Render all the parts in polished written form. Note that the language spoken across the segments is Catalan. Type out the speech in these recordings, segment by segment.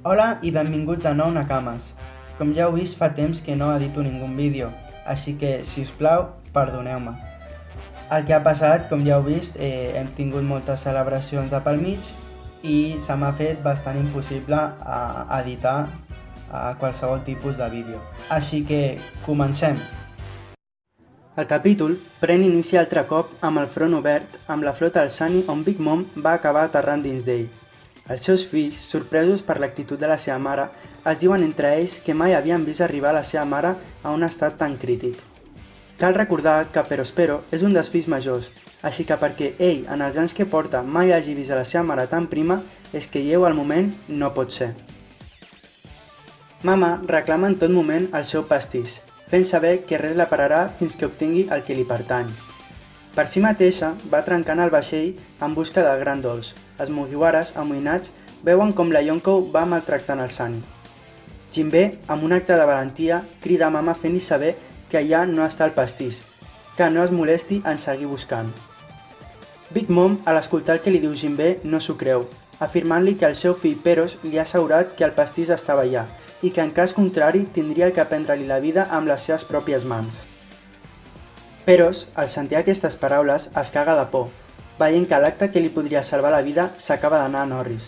Hola i benvinguts de nou a Nakames. Com ja heu vist, fa temps que no edito ningú vídeo, així que, si us plau, perdoneu-me. El que ha passat, com ja heu vist, hem tingut moltes celebracions de pel mig i se m'ha fet bastant impossible editar qualsevol tipus de vídeo. Així que, comencem! El capítol pren inici altre cop amb el front obert amb la flota del Sunny on Big Mom va acabar aterrant dins d'ell. Els seus fills, sorpresos per l'actitud de la seva mare, es diuen entre ells que mai havien vist arribar la seva mare a un estat tan crític. Cal recordar que Perospero és un dels fills majors, així que perquè ell, en els anys que porta, mai hagi vist a la seva mare tan prima, és que lleu al moment no pot ser. Mama reclama en tot moment el seu pastís, fent saber que res la pararà fins que obtingui el que li pertany. Per si mateixa, va trencant el vaixell en busca del gran dolç. Els Mugiwaras, amoïnats, veuen com la Yonko va maltractant el Sunny. Jinbe, amb un acte de valentia, crida a Mama fent-li saber que allà no està el pastís, que no es molesti en seguir buscant. Big Mom, a l'escoltar el que li diu Jinbe, no s'ho creu, afirmant-li que el seu fill Peros li ha assegurat que el pastís estava allà i que en cas contrari tindria que prendre-li la vida amb les seves pròpies mans. Peros, al sentir aquestes paraules, es caga de por, veient que l'acte que li podria salvar la vida s'acaba d'anar a Norris,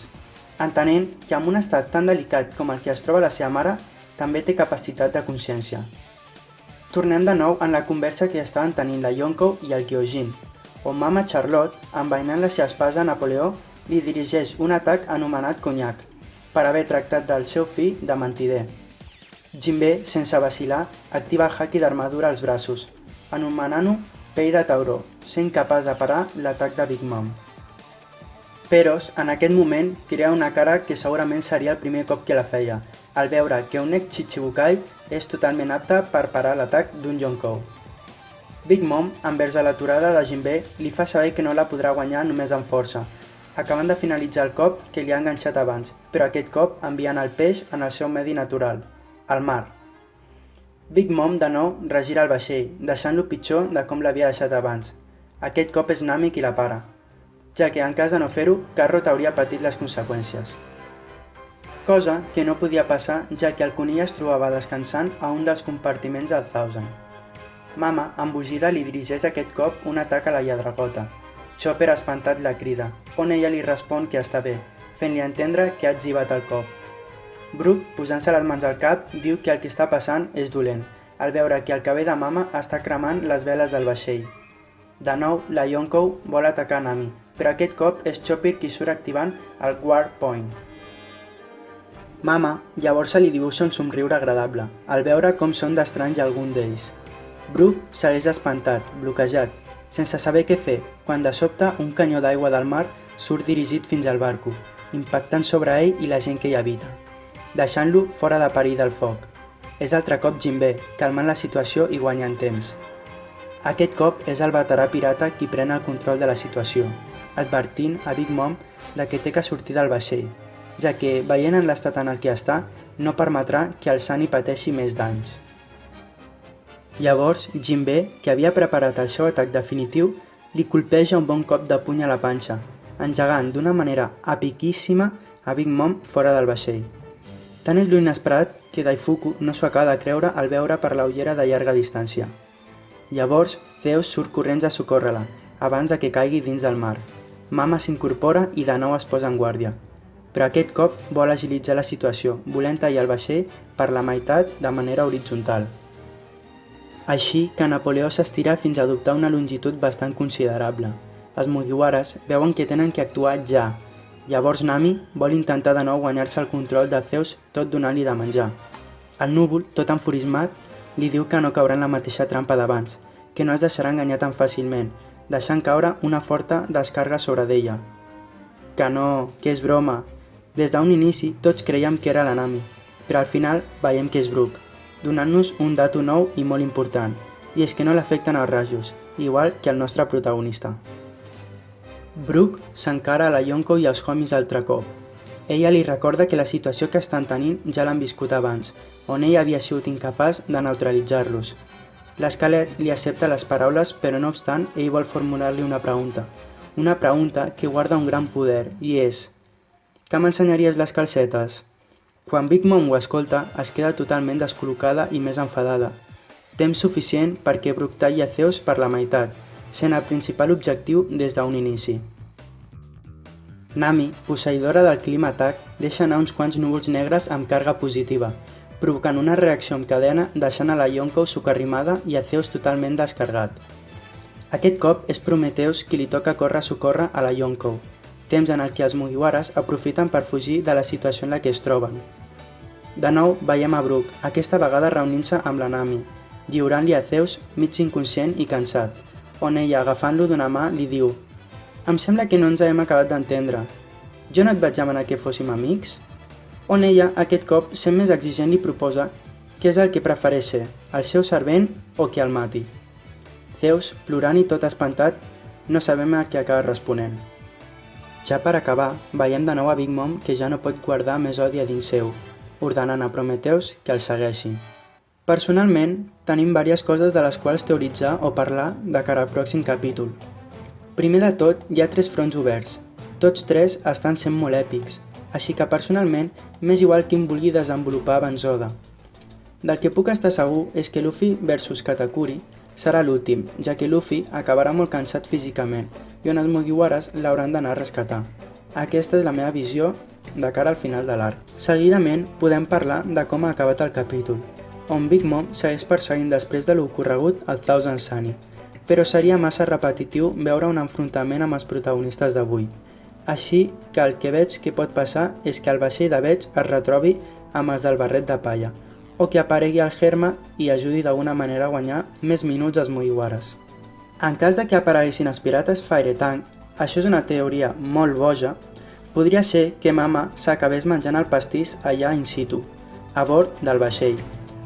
entenent que en un estat tan delicat com el que es troba la seva mare, també té capacitat de consciència. Tornem de nou en la conversa que estaven tenint la Yonko i el Gyojin, on Mama Charlotte, envainant la seva espasa a Napoleó, li dirigeix un atac anomenat Conyac, per haver tractat del seu fill de mentider. Jinbe, sense vacilar, activa el haki d'armadura als braços, anomenant-ho pell de tauró, sent capaç de parar l'atac de Big Mom. Peros, en aquest moment, crea una cara que segurament seria el primer cop que la feia, al veure que un ex-Chichibukai és totalment apte per parar l'atac d'un Yonkou. Big Mom, envers l'aturada de Jinbe, li fa saber que no la podrà guanyar només amb força, acabant de finalitzar el cop que li ha enganxat abans, però aquest cop enviant el peix en el seu medi natural, al mar. Big Mom de nou regira el vaixell, deixant-lo pitjor de com l'havia deixat abans. Aquest cop és Nami qui la para, ja que en cas de no fer-ho, Carrot hauria patit les conseqüències. Cosa que no podia passar ja que el conill es trobava descansant a un dels compartiments del Thousand. Mama, embogida, li dirigeix aquest cop un atac a la lladregota. Chopper espantat la crida, on ella li respon que està bé, fent-li entendre que ha etzibat el cop. Brook, posant-se les mans al cap, diu que el que està passant és dolent, al veure que el cabell de Mama està cremant les veles del vaixell. De nou, la Yonko vol atacar Nami, però aquest cop és Chopper qui surt activant el War Point. Mama llavors se li dibuixa un somriure agradable, al veure com són d'estranys algun d'ells. Brook segueix espantat, bloquejat, sense saber què fer, quan de sobte un canyó d'aigua del mar surt dirigit fins al barco, impactant sobre ell i la gent que hi habita, deixant-lo fora de perill del foc. És altre cop Jinbe, calmant la situació i guanyant temps. Aquest cop és el veterà pirata qui pren el control de la situació, advertint a Big Mom de que té que sortir del vaixell, ja que, veient en l'estat en el que està, no permetrà que el Sunny pateixi més danys. Llavors, Jinbe, que havia preparat el seu atac definitiu, li colpeja un bon cop de puny a la panxa, engegant d'una manera epiquíssima a Big Mom fora del vaixell. Tant és lo inesperat que Daifuku no s'ho acaba de creure al veure per la ullera de llarga distància. Llavors, Zeus surt corrents a socórrer-la, abans de que caigui dins del mar. Mama s'incorpora i de nou es posa en guàrdia, però aquest cop vol agilitzar la situació, volent tallar el vaixell per la meitat de manera horitzontal. Així que Napoleó s'estira fins a adoptar una longitud bastant considerable. Els Mugiwaras veuen que tenen que actuar ja. Llavors Nami vol intentar de nou guanyar-se el control de Zeus tot donant-li de menjar. El núvol, tot enfurismat, li diu que no caurà en la mateixa trampa d'abans, que no es deixarà enganyar tan fàcilment, deixant caure una forta descàrrega sobre d'ella. Que no, que és broma. Des d'un inici tots creiem que era la Nami, però al final veiem que és Brook, donant-nos un dato nou i molt important, i és que no l'afecten els rajos, igual que el nostre protagonista. Brook s'encara a la Yonko i als homies altre cop. Ella li recorda que la situació que estan tenint ja l'han viscut abans, on ell havia sigut incapaç de neutralitzar-los. L'Scarlet li accepta les paraules, però no obstant, ell vol formular-li una pregunta que guarda un gran poder, i és: «Que m'ensenyaries les calcetes?» Quan Big Mom ho escolta, es queda totalment descol·locada i més enfadada. Temps suficient perquè Brook talli a Zeus per la meitat, sent el principal objectiu des d'un inici. Nami, posseïdora del Clima Attack, deixa anar uns quants núvols negres amb càrrega positiva, provocant una reacció en cadena deixant a la Yonkou socarrimada i a Zeus totalment descarregat. Aquest cop és Prometheus qui li toca córrer a socórrer a la Yonkou, temps en el que els Mugiwaras aprofiten per fugir de la situació en la que es troben. De nou veiem a Brook, aquesta vegada reunint-se amb la Nami, lliurant-li a Zeus mig inconscient i cansat, on ella, agafant-lo d'una mà, li diu: «Em sembla que no ens hem acabat d'entendre. Jo no et vaig demanar que fóssim amics?» On ella, aquest cop, sent més exigent, li proposa què és el que prefereix ser, el seu servent o que el mati. Zeus, plorant i tot espantat, no sabem a què acaba responent. Ja per acabar, veiem de nou a Big Mom que ja no pot guardar més odi a dins seu, ordenant a Prometheus que el segueixi. Personalment, tenim diverses coses de les quals teoritzar o parlar de cara al pròxim capítol. Primer de tot, hi ha 3 fronts oberts. Tots 3 estan sent molt èpics, així que personalment m'és igual quin vulgui desenvolupar abans Oda. Del que puc estar segur és que Luffy vs Katakuri serà l'últim, ja que Luffy acabarà molt cansat físicament i on els Mugiwaras l'hauran d'anar a rescatar. Aquesta és la meva visió de cara al final de l'arc. Seguidament podem parlar de com ha acabat el capítol, on Big Mom segueix perseguint després de l'ocorregut al Thousand Sunny, però seria massa repetitiu veure un enfrontament amb els protagonistes d'avui. Així que el que veig que pot passar és que el vaixell de Vetch es retrobi amb els del barret de palla, o que aparegui el Germa i ajudi d'alguna manera a guanyar més minuts als Mugiwaras. En cas de que apareguessin els pirates Fire Tank, això és una teoria molt boja, podria ser que Mama s'acabés menjant el pastís allà in situ, a bord del vaixell,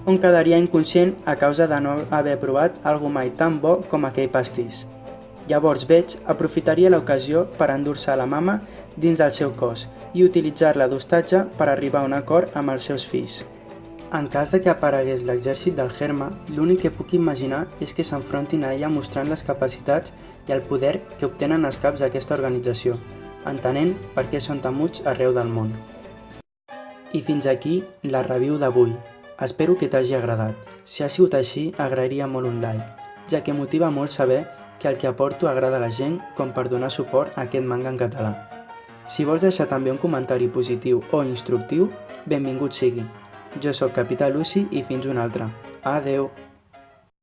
on quedaria inconscient a causa de no haver provat algo mai tan bo com aquell pastís. Llavors Vetch aprofitaria l'ocasió per endur-se a la Mama dins del seu cos i utilitzar-la d'hostatge per arribar a un acord amb els seus fills. En cas de que aparegués l'exèrcit del Germa, l'únic que puc imaginar és que s'enfrontin a ella mostrant les capacitats i el poder que obtenen els caps d'aquesta organització, entenent per què són temuts arreu del món. I fins aquí la review d'avui. Espero que t'hagi agradat. Si ha sigut així, agrairia molt un like, ja que motiva molt saber que el que aporto agrada a la gent com per donar suport a aquest manga en català. Si vols deixar també un comentari positiu o instructiu, benvingut sigui. Jo sóc Capità Lucy i fins una altra. Adeu!